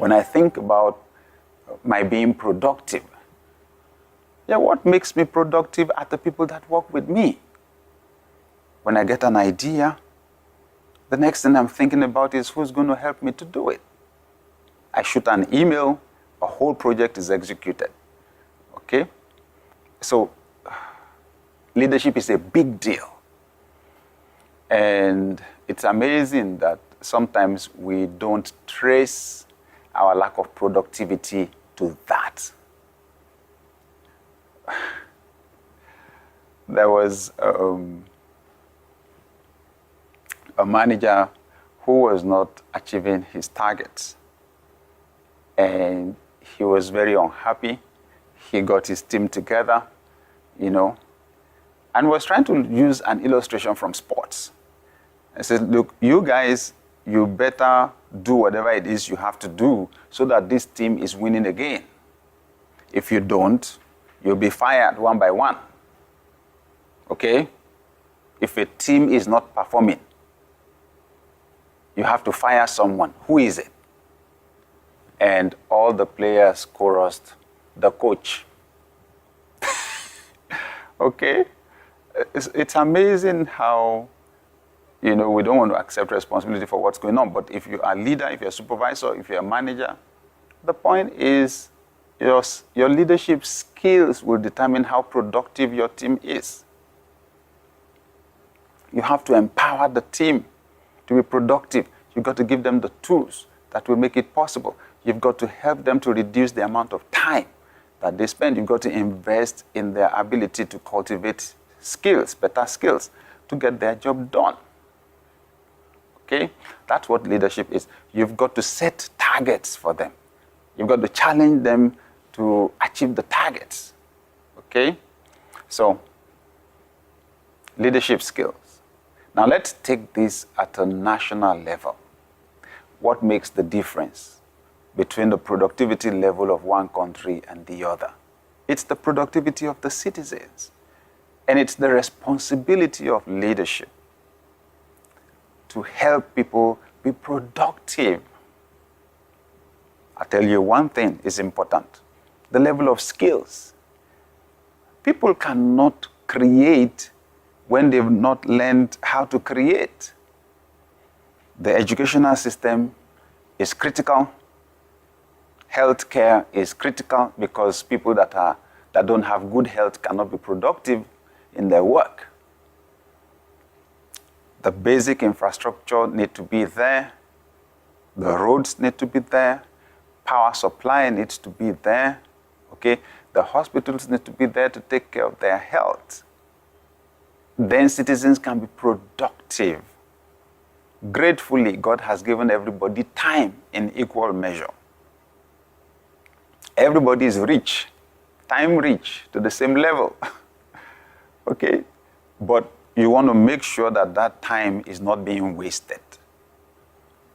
When I think about my being productive, yeah, what makes me productive are the people that work with me. When I get an idea, the next thing I'm thinking about is who's going to help me to do it. I shoot an email, a whole project is executed. Okay? So, leadership is a big deal. And it's amazing that sometimes we don't trace our lack of productivity to that. There was a manager who was not achieving his targets, and he was very unhappy. He got his team together, and was trying to use an illustration from sports. I said, look, you guys, you better do whatever it is you have to do so that this team is winning again. If you don't, you'll be fired one by one. Okay? If a team is not performing, you have to fire someone. Who is it? And all the players chorused, the coach. Okay? It's amazing how, we don't want to accept responsibility for what's going on. But if you are a leader, if you're a supervisor, if you're a manager, the point is your leadership skills will determine how productive your team is. You have to empower the team to be productive. You've got to give them the tools that will make it possible. You've got to help them to reduce the amount of time that they spend. You've got to invest in their ability to cultivate skills, better skills, to get their job done. Okay? That's what leadership is. You've got to set targets for them. You've got to challenge them to achieve the targets. Okay? So, leadership skills. Now let's take this at a national level. What makes the difference between the productivity level of one country and the other? It's the productivity of the citizens. And it's the responsibility of leadership to help people be productive. I tell you one thing is important. The level of skills. People cannot create when they've not learned how to create. The educational system is critical. Healthcare is critical because people that don't have good health cannot be productive in their work. The basic infrastructure need to be there. The roads need to be there. Power supply needs to be there. Okay? The hospitals need to be there to take care of their health. Then citizens can be productive. Gratefully, God has given everybody time in equal measure. Everybody is rich, time rich to the same level. Okay? But you want to make sure that that time is not being wasted.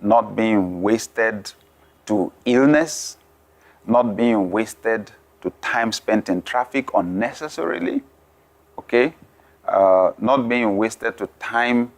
Not being wasted to illness, not being wasted to time spent in traffic unnecessarily. Okay? Not being wasted to time,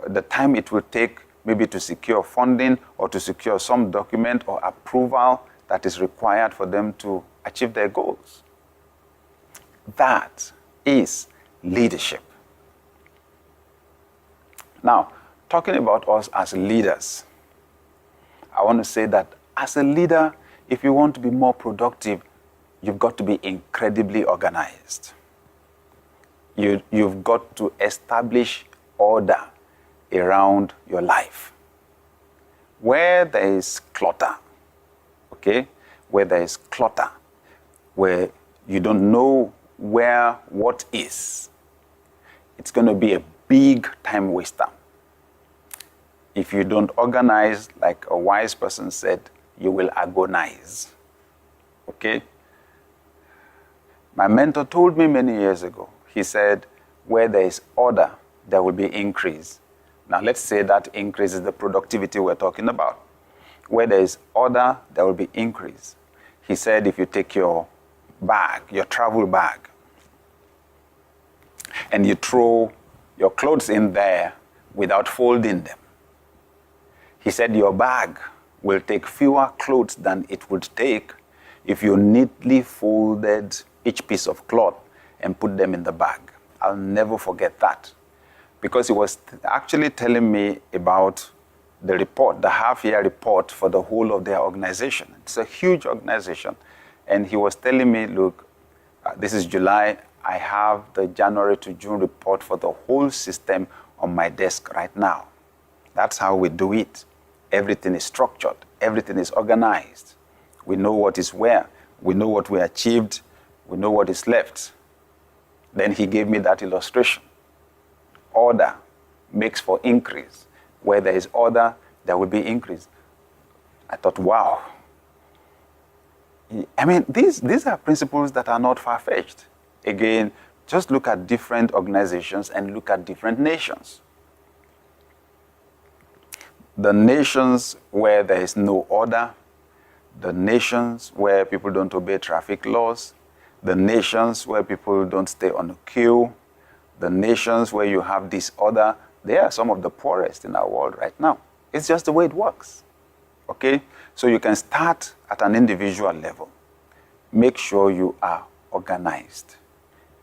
the time it will take maybe to secure funding or to secure some document or approval that is required for them to achieve their goals. That is leadership. Now, talking about us as leaders, I want to say that as a leader, if you want to be more productive, you've got to be incredibly organized. You've got to establish order around your life. Where there is clutter, okay? Where there is clutter, where you don't know where what is, it's going to be a big time waster. If you don't organize, like a wise person said, you will agonize. Okay? My mentor told me many years ago, he said, where there is order, there will be increase. Now let's say that increase is the productivity we're talking about. Where there is order, there will be increase. He said if you take your bag, your travel bag, and you throw your clothes in there without folding them, he said your bag will take fewer clothes than it would take if you neatly folded each piece of cloth and put them in the bag. I'll never forget that, because he was actually telling me about the report, the half-year report for the whole of their organization. It's a huge organization. And he was telling me, look, this is July, I have the January to June report for the whole system on my desk right now. That's how we do it. Everything is structured. Everything is organized. We know what is where. We know what we achieved. We know what is left. Then he gave me that illustration. Order makes for increase. Where there is order, there will be increase. I thought, wow. I mean, these are principles that are not far-fetched. Again, just look at different organizations and look at different nations. The nations where there is no order, the nations where people don't obey traffic laws, the nations where people don't stay on a queue, the nations where you have disorder, they are some of the poorest in our world right now. It's just the way it works. Okay? So you can start at an individual level. Make sure you are organized.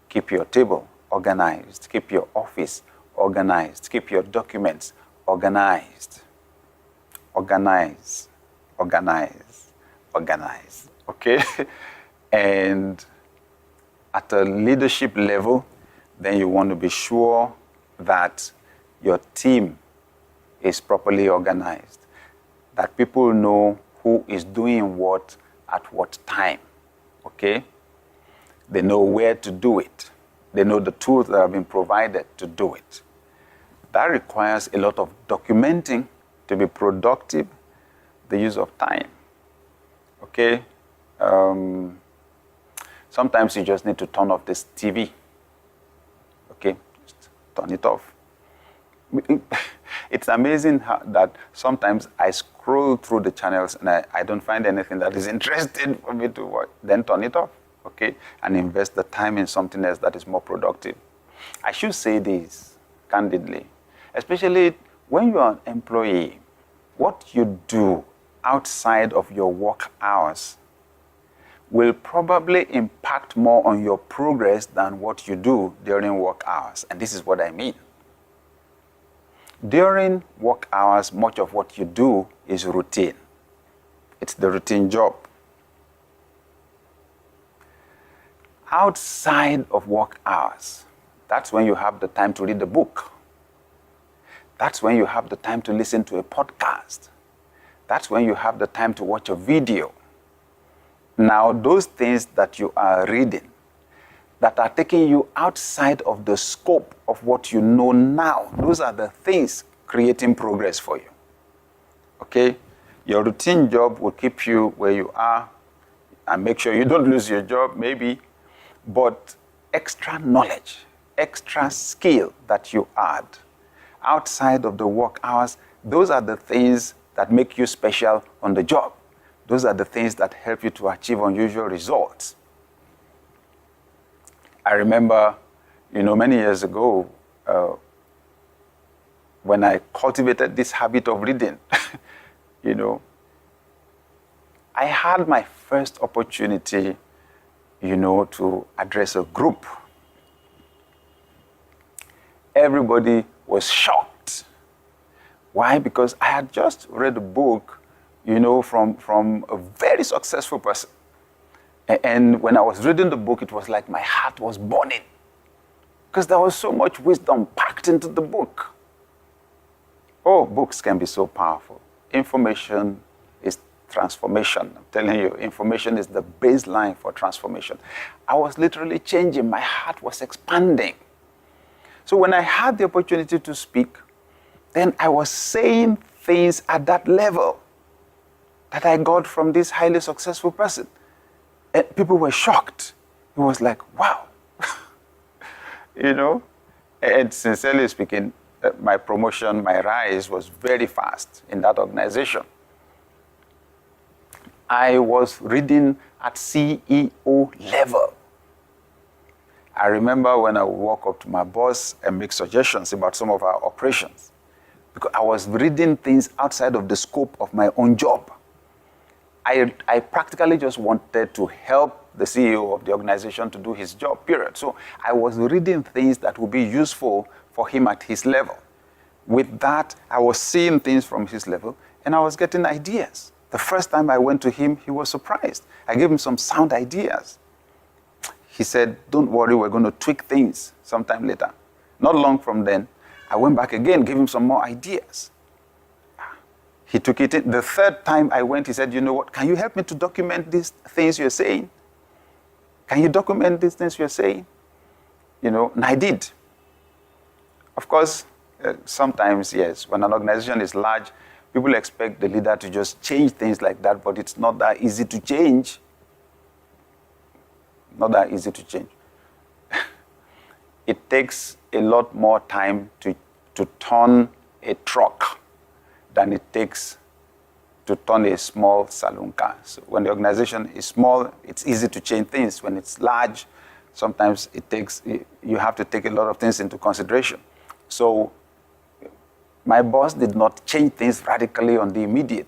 Keep your table organized. Keep your office organized. Keep your documents organized. Organize, organize, organize. Okay? And at a leadership level, then you want to be sure that your team is properly organized, that people know who is doing what at what time. Okay? They know where to do it. They know the tools that have been provided to do it. That requires a lot of documenting to be productive, the use of time. Okay? Sometimes you just need to turn off this TV. Okay? Just turn it off. It's amazing that sometimes I scroll through the channels and I don't find anything that is interesting for me to watch. Then turn it off, okay? And invest the time in something else that is more productive. I should say this candidly, especially when you are an employee, what you do outside of your work hours will probably impact more on your progress than what you do during work hours. And this is what I mean. During work hours, much of what you do is routine. It's the routine job. Outside of work hours, that's when you have the time to read a book. That's when you have the time to listen to a podcast. That's when you have the time to watch a video. Now, those things that you are reading, that are taking you outside of the scope of what you know now, those are the things creating progress for you. Okay? Your routine job will keep you where you are and make sure you don't lose your job, maybe. But extra knowledge, extra skill that you add outside of the work hours, those are the things that make you special on the job. Those are the things that help you to achieve unusual results. I remember, many years ago, when I cultivated this habit of reading, I had my first opportunity, to address a group. Everybody was shocked. Why? Because I had just read a book, from a very successful person. And when I was reading the book, it was like my heart was burning, because there was so much wisdom packed into the book. Oh, books can be so powerful. Information is transformation. I'm telling you, information is the baseline for transformation. I was literally changing. My heart was expanding. So when I had the opportunity to speak, then I was saying things at that level that I got from this highly successful person. And people were shocked. It was like, wow. And sincerely speaking, my promotion, my rise was very fast in that organization. I was reading at CEO level. I remember when I would walk up to my boss and make suggestions about some of our operations, because I was reading things outside of the scope of my own job. I practically just wanted to help the CEO of the organization to do his job, period. So I was reading things that would be useful for him at his level. With that, I was seeing things from his level, and I was getting ideas. The first time I went to him, he was surprised. I gave him some sound ideas. He said, don't worry, we're going to tweak things sometime later. Not long from then, I went back again, gave him some more ideas. He took it in. The third time I went, he said, you know what, can you help me to document these things you're saying? Can you document these things you're saying? You know, and I did. Of course, sometimes, yes, when an organization is large, people expect the leader to just change things like that, but it's not that easy to change. Not that easy to change. It takes a lot more time to turn a truck than it takes to turn a small saloon car. So when the organization is small, it's easy to change things. When it's large, sometimes you have to take a lot of things into consideration. So my boss did not change things radically on the immediate,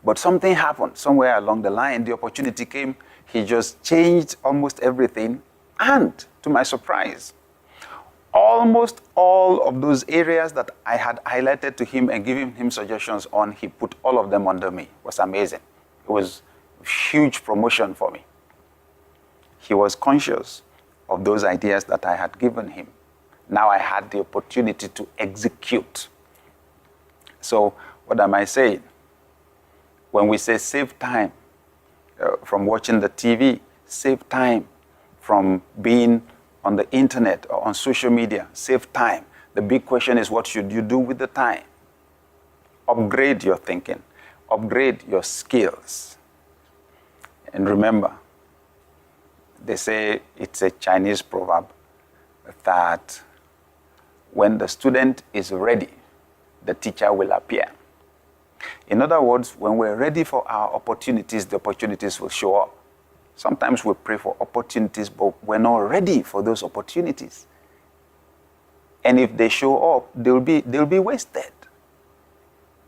but something happened somewhere along the line. The opportunity came. He just changed almost everything. And to my surprise, almost all of those areas that I had highlighted to him and given him suggestions on, he put all of them under me. It was amazing. It was a huge promotion for me. He was conscious of those ideas that I had given him. Now I had the opportunity to execute. So what am I saying? When we say save time from watching the TV, save time from being on the internet or on social media, save time. The big question is, what should you do with the time? Upgrade your thinking, upgrade your skills. And remember, they say, it's a Chinese proverb, that when the student is ready, the teacher will appear. In other words, when we're ready for our opportunities, the opportunities will show up. Sometimes we pray for opportunities, but we're not ready for those opportunities. And if they show up, they'll be wasted.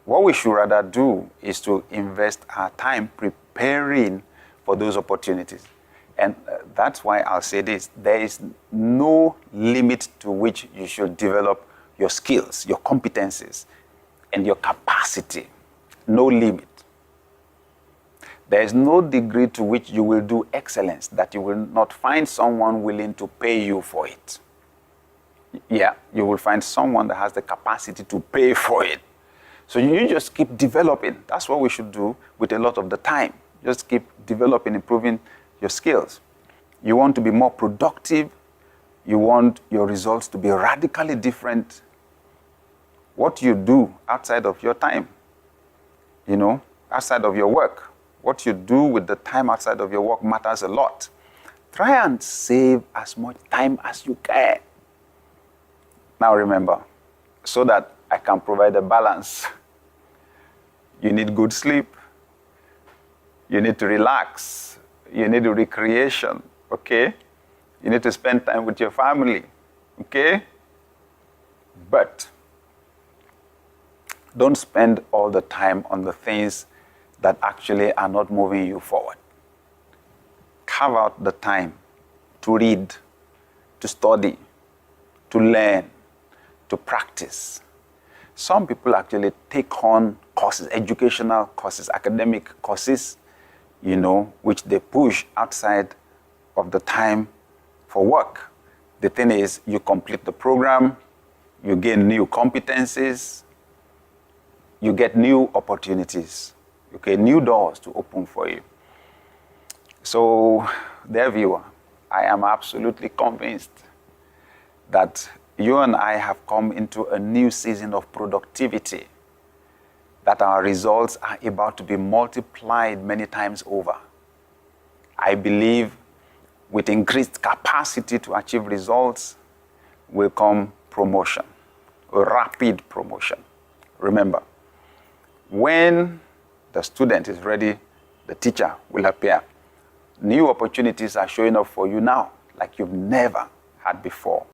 What we should rather do is to invest our time preparing for those opportunities. And that's why I'll say this. There is no limit to which you should develop your skills, your competencies, and your capacity. No limit. There is no degree to which you will do excellence that you will not find someone willing to pay you for it. Yeah, you will find someone that has the capacity to pay for it. So you just keep developing. That's what we should do with a lot of the time. Just keep developing, improving your skills. You want to be more productive. You want your results to be radically different. What you do outside of your time, outside of your work, what you do with the time outside of your work matters a lot. Try and save as much time as you can. Now remember, so that I can provide a balance, you need good sleep. You need to relax. You need recreation, okay? You need to spend time with your family, okay? But don't spend all the time on the things that actually are not moving you forward. Carve out the time to read, to study, to learn, to practice. Some people actually take on courses, educational courses, academic courses, which they push outside of the time for work. The thing is, you complete the program, you gain new competencies, you get new opportunities, okay, new doors to open for you. So, dear viewer, I am absolutely convinced that you and I have come into a new season of productivity, that our results are about to be multiplied many times over. I believe with increased capacity to achieve results will come promotion, a rapid promotion. Remember, when the student is ready, the teacher will appear. New opportunities are showing up for you now like you've never had before.